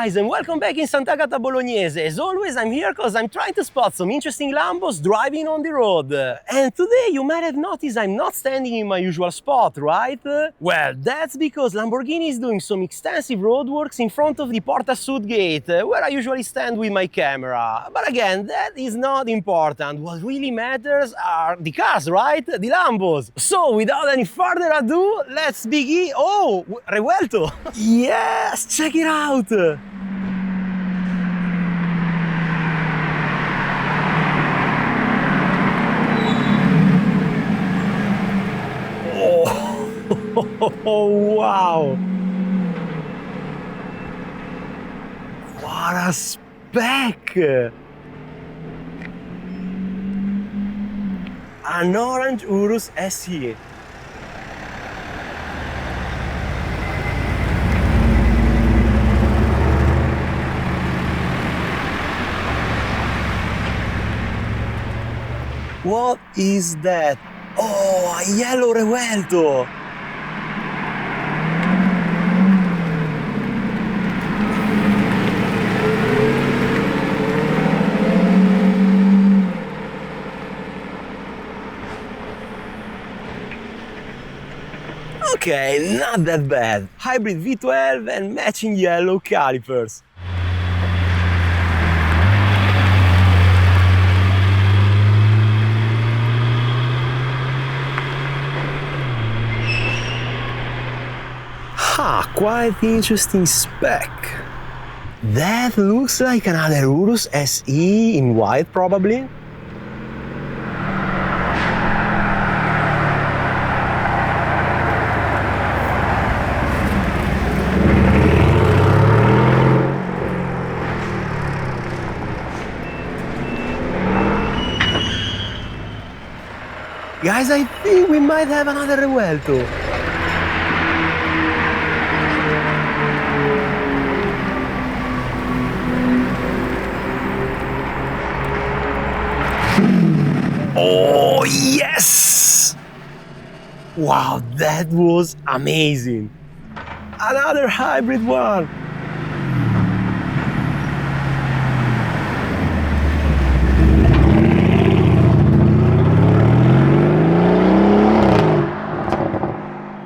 guys, and welcome back in Sant'Agata Bolognese. As always, I'm here because I'm trying to spot some interesting Lambos driving on the road. And today you might have noticed I'm not standing in my usual spot, right? Well, that's because Lamborghini is doing some extensive roadworks in front of the Porta Sud gate, where I usually stand with my camera. But again, that is not important. What really matters are the cars, right? The Lambos. So, without any further ado, let's begin. Oh, Revuelto! Yes, check it out! Oh, wow! What a spec! An orange Urus SE. What is that? Oh, a yellow Revuelto! Okay, not that bad. Hybrid V12 and matching yellow calipers. Quite interesting spec. That looks like another Urus SE in white, probably. Guys, I think we might have another Revuelto. Oh, yes! Wow, that was amazing. Another hybrid one.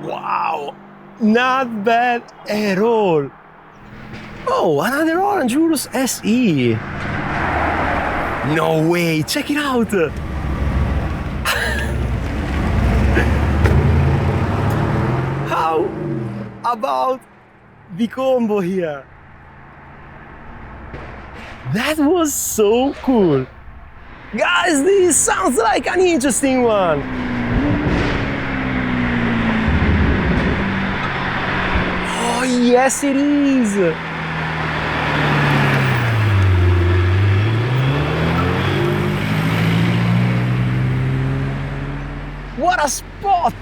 Wow, not bad at all. Oh, another orange Urus SE. No way, check it out. How about the combo here? That was so cool. Guys, this sounds like an interesting one. Oh, yes it is. What a spot!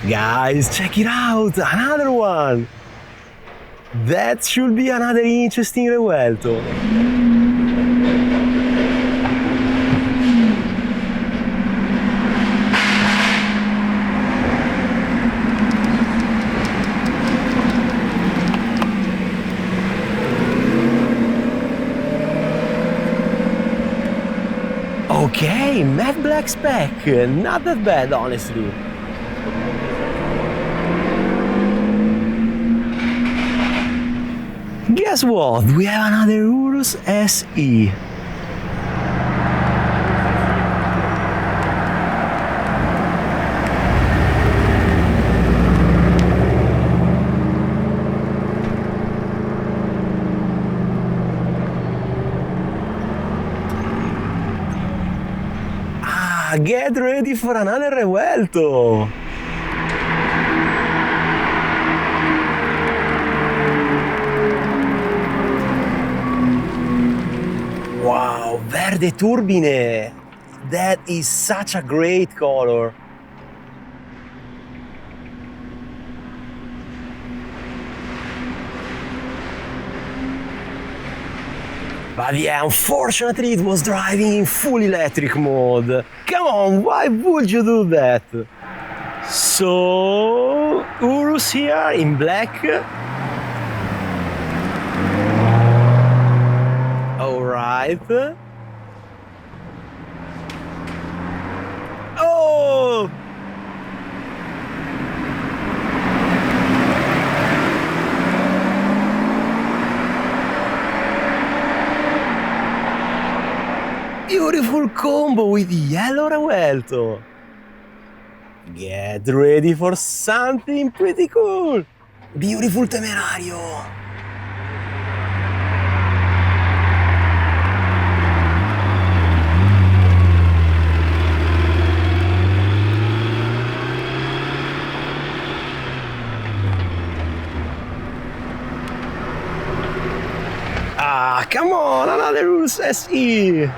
Guys, check it out! Another one! That should be another interesting Revuelto. Okay, matte black spec, not that bad honestly. Guess what? We have another Urus SE. Get ready for another Revuelto! Wow, verde turbine! That is such a great color! But yeah, unfortunately it was driving in full electric mode. Come on, why would you do that? So, Urus here in black. All right. Oh! Beautiful combo with yellow Revuelto. Get ready for something pretty cool. Beautiful Temerario. Ah, come on, another Urus SE.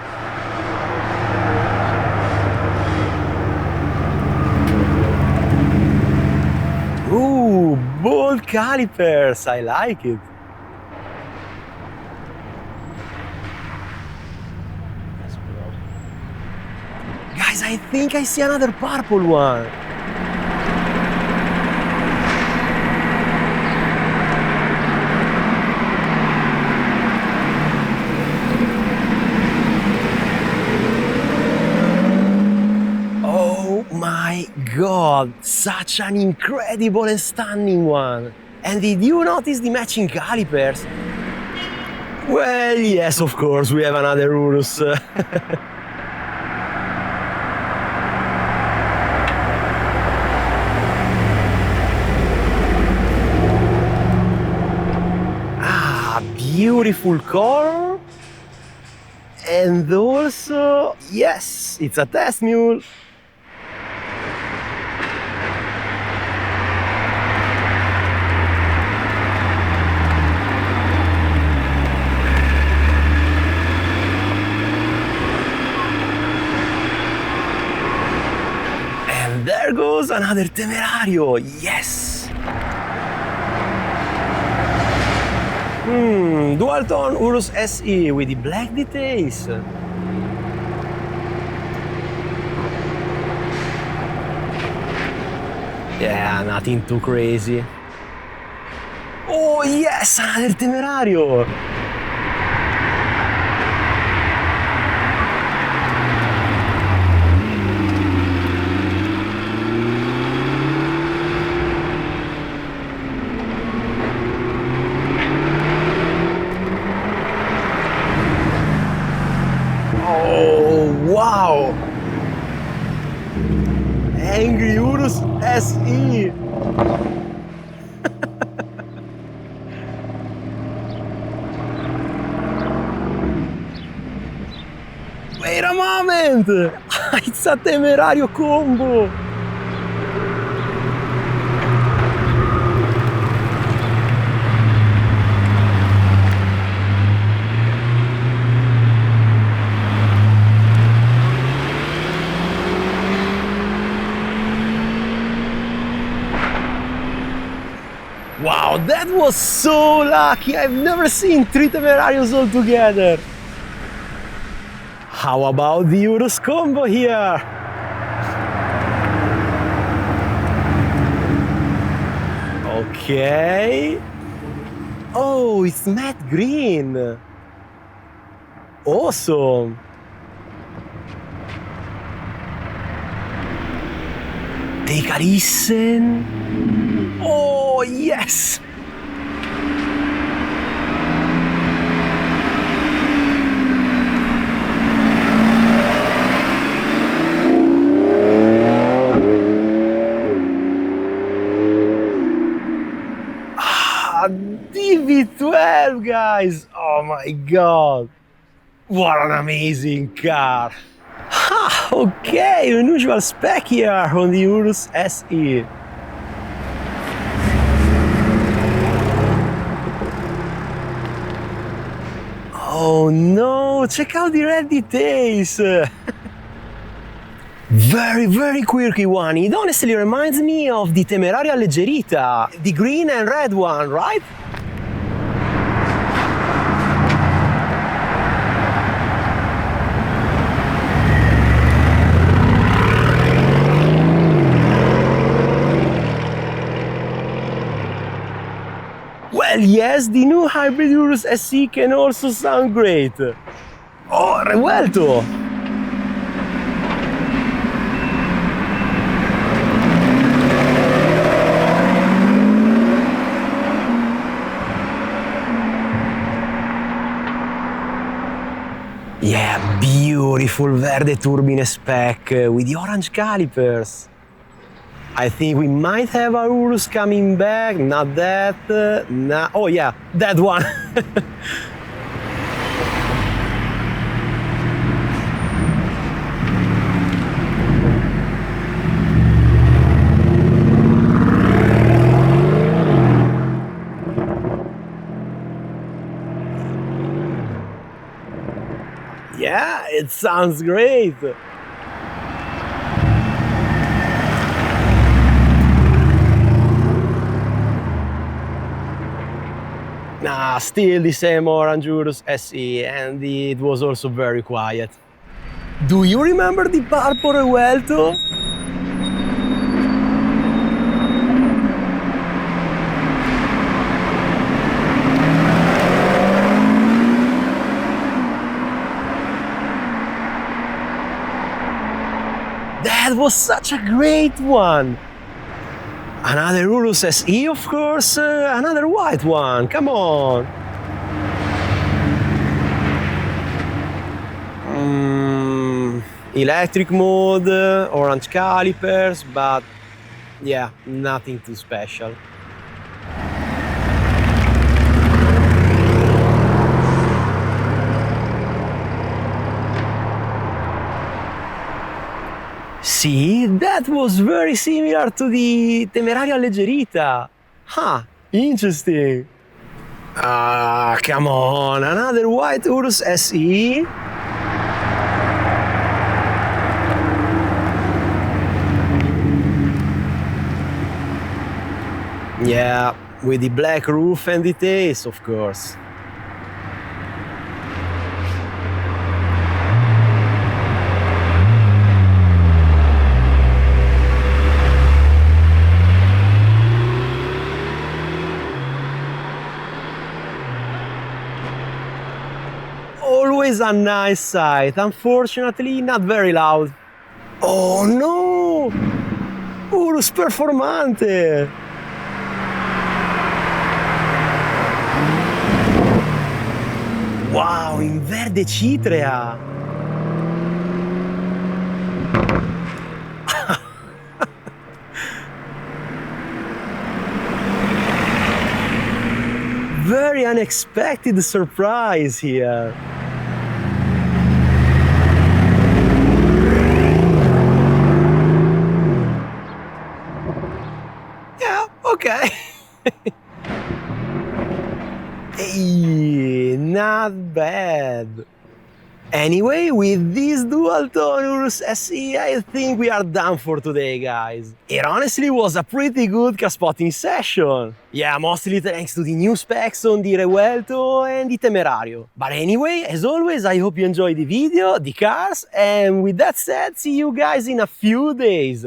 Ooh, bold calipers, I like it. Guys, I think I see another purple one. Oh my god, such an incredible and stunning one. And did you notice the matching calipers? Well, yes, of course, we have another Urus. Beautiful color, and also, yes, it's a test mule. And there goes another Temerario, yes! Dual tone Urus SE with the black details. Yeah, nothing too crazy. Oh yes, another Temerario! Wow! Angry Urus SE! Wait a moment! It's a Temerario combo! Wow, that was so lucky! I've never seen 3 Temerarios all together! How about the Urus combo here? Okay... Oh, it's matte green! Awesome! Take a listen! Oh, yes! DV12, guys! Oh my god! What an amazing car! Ha! Okay, unusual spec here on the Urus SE. Oh no, check out the red details! Very quirky one. It honestly reminds me of the Temerario Alleggerita, the green and red one, right? Well, yes, the new hybrid Urus SE can also sound great. Oh, Revuelto! Yeah, beautiful verde turbine spec with the orange calipers. I think we might have our Urus coming back, not that, oh yeah, that one. Yeah, it sounds great. Nah, still the same orange Urus SE, and it was also very quiet. Do you remember the purple Revuelto? That was such a great one! Another Urus SE, of course, another white one, come on! Electric mode, orange calipers, but yeah, nothing too special. See, that was very similar to the Temerario Alleggerita. Huh, interesting. Ah, come on, another white Urus SE? Yeah, with the black roof and details, of course. Always a nice sight, unfortunately not very loud. Oh no! Urus Performante! Wow, in verde citrea! Very unexpected surprise here. Yeah, okay. Hey, not bad. Anyway, with this dual-tone Urus SE, I think we are done for today, guys. It honestly was a pretty good car spotting session. Yeah, mostly thanks to the new specs on the Revuelto and the Temerario. But anyway, as always, I hope you enjoyed the video, the cars, and with that said, see you guys in a few days.